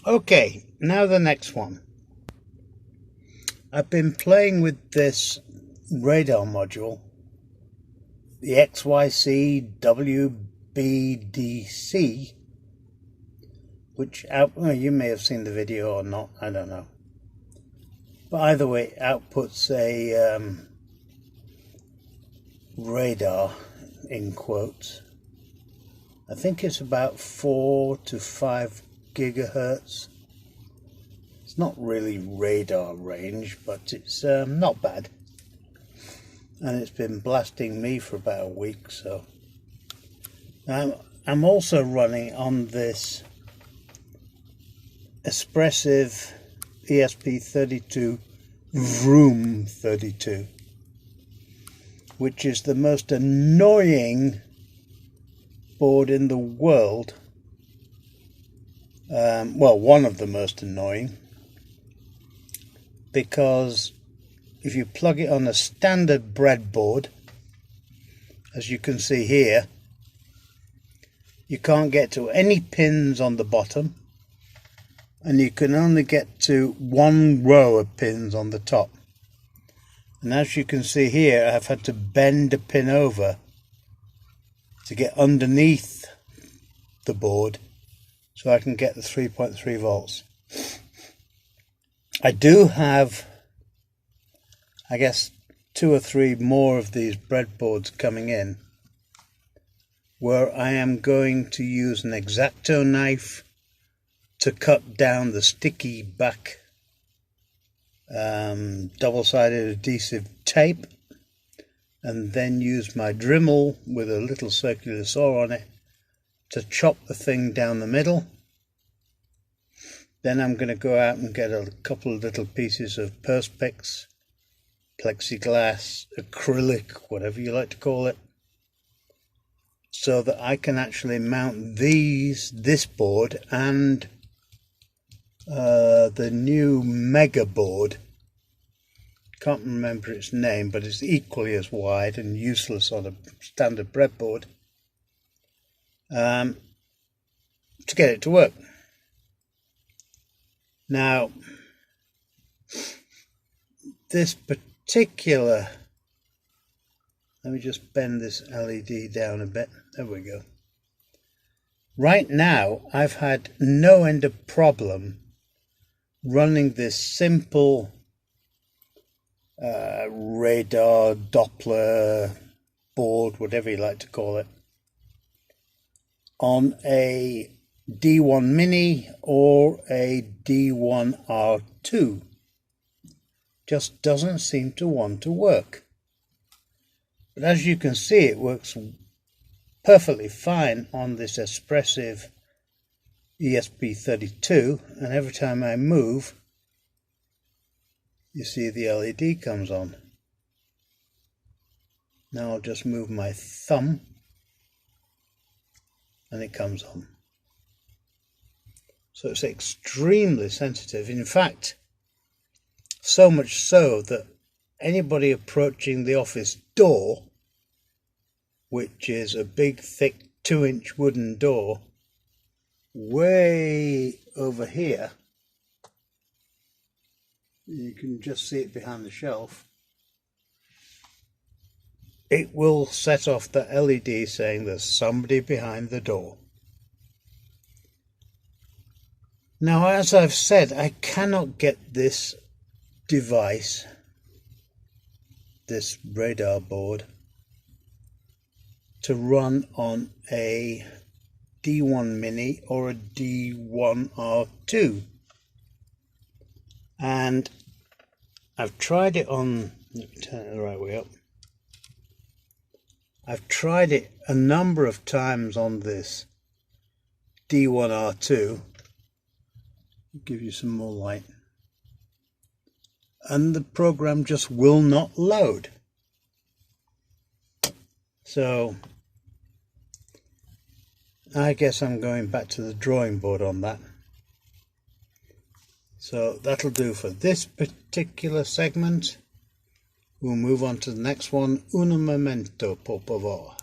Okay, now the next one. I've been playing with this radar module, the XYC WBDC, which well, you may have seen the video or not, I don't know. But either way, outputs a radar, in quotes. I think it's about 4 to 5 gigahertz. It's not really radar range, but it's not bad. And it's been blasting me for about a week, so. I'm also running on this Espressif ESP32 Vroom 32, which is the most annoying board in the world. Well, one of the most annoying, because if you plug it on a standard breadboard, as you can see here, you can't get to any pins on the bottom, and you can only get to one row of pins on the top. And as you can see here, I've had to bend a pin over to get underneath the board so I can get the 3.3 volts. I do have, I guess, 2 or 3 more of these breadboards coming in, where I am going to use an X-Acto knife to cut down the sticky back double-sided adhesive tape, and then use my Dremel with a little circular saw on it to chop the thing down the middle. Then I'm going to go out and get a couple of little pieces of Perspex, plexiglass, acrylic, whatever you like to call it, so that I can actually mount this board and the new Mega board. Can't remember its name, but it's equally as wide and useless on a standard breadboard, to get it to work. Now, this particular, let me just bend this LED down a bit, there we go. Right now, I've had no end of problem running this simple radar, Doppler board, whatever you like to call it, on a D1 Mini or a D1R2. Just doesn't seem to want to work. But as you can see, it works perfectly fine on this Espressif ESP32, and every time I move, you see the LED comes on. Now I'll just move my thumb and it comes on. So it's extremely sensitive. In fact, so much so that anybody approaching the office door, which is a big, thick 2-inch wooden door, way over here, you can just see it behind the shelf, it will set off the LED saying there's somebody behind the door. Now, as I've said, I cannot get this device, this radar board, to run on a D1 Mini or a D1R2. And I've tried it on, let me turn it the right way up. I've tried it a number of times on this D1R2. I'll give you some more light. And the program just will not load. So I guess I'm going back to the drawing board on that. So that'll do for this particular segment. We'll move on to the next one. Un momento, por favor.